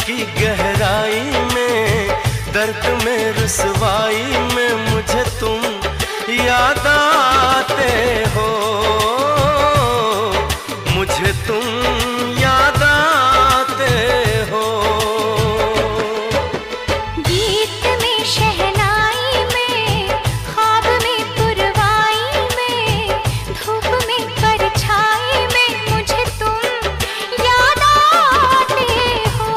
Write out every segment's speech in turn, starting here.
की गहराई में, दर्द में रुसवाई में मुझे तुम याद आते हो, मुझे तुम याद आते हो। गीत में शहनाई में, ख्वाब में पुरवाई में, धूप में परछाई में मुझे तुम याद आते हो,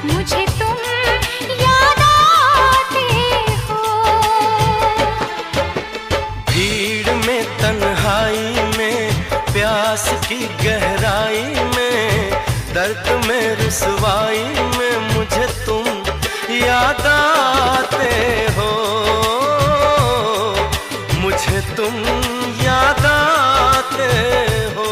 मुझे तुम याद आते हो। भीड़ में तन्हाई में, प्यास की गहराई में, दर्द में रुसवाई में मुझे तुम याद आते हो, मुझे तुम याद आते हो।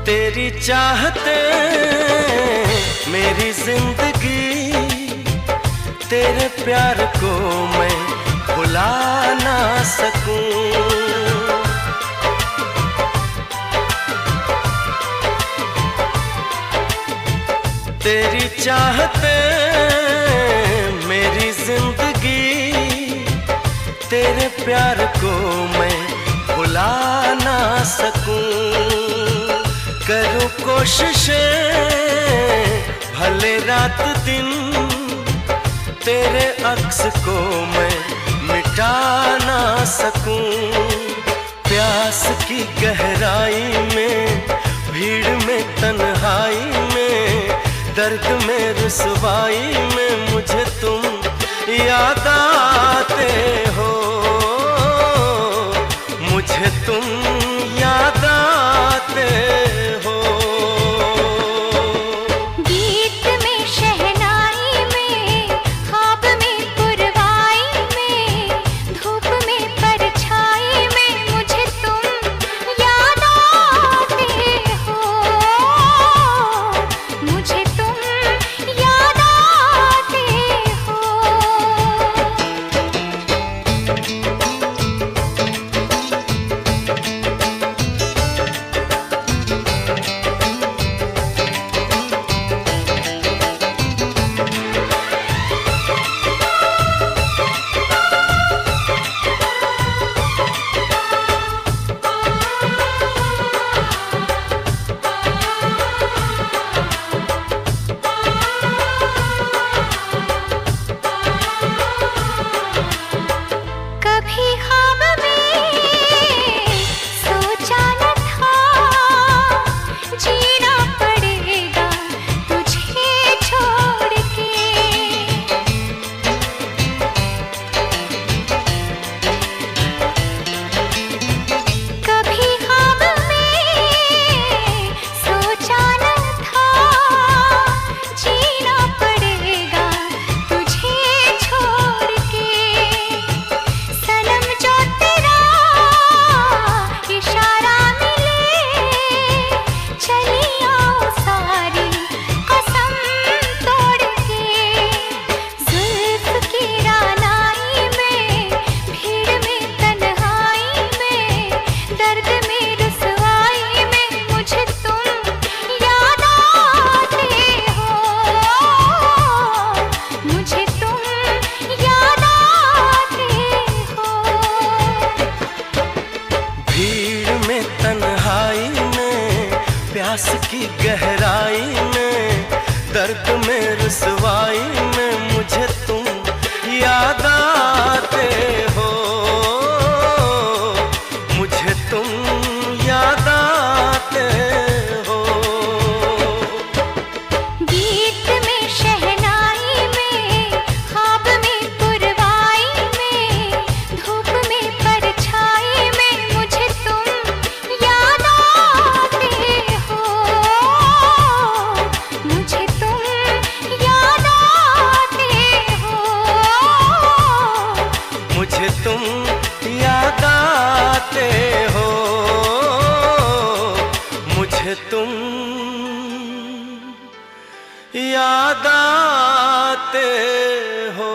तेरी चाहते मेरी जिंदगी, तेरे प्यार को मैं भुला ना सकूं। तेरी चाहते मेरी जिंदगी, तेरे प्यार को मैं भुला ना सकूं। करूं कोशिशें भले रात दिन, तेरे अक्स को मैं मिटा ना सकूं। प्यास की गहराई में, भीड़ में तन्हाई में, दर्द में रुसवाई में मुझे तुम याद आते हो, मुझे तुम याद आते हो। गीत में शहनाई में, ख्वाब में पुरवाई में, धूप में परछाई में मुझे तुम याद आते हो, मुझे तुम याद आते हो। कभी ख्वाब में सोचा न था, जीना पड़ेगा तुझे छोड़ के। कभी ख्वाब में सोचा न था, जीना पड़ेगा तुझे छोड़ के। सनम जो तेरा इशारा मिले, चली आओ सारी कसम तोड़ के। जुल्फ की रानाई में, भीड़ में तन्हाई में, दर्द में रुसवाई में मुझे तुम याद आते हो, मुझे तुम याद आते हो। भीड़ में तन्हाई में, प्यास की गहराई में, दर्द में रुसवाई में मुझे तुम याद आते हो, मुझे तुम याद आते हो। गीत में शहनाई में, ख्वाब में पुरवाई में, धूप आते हो, मुझे तुम याद आते हो।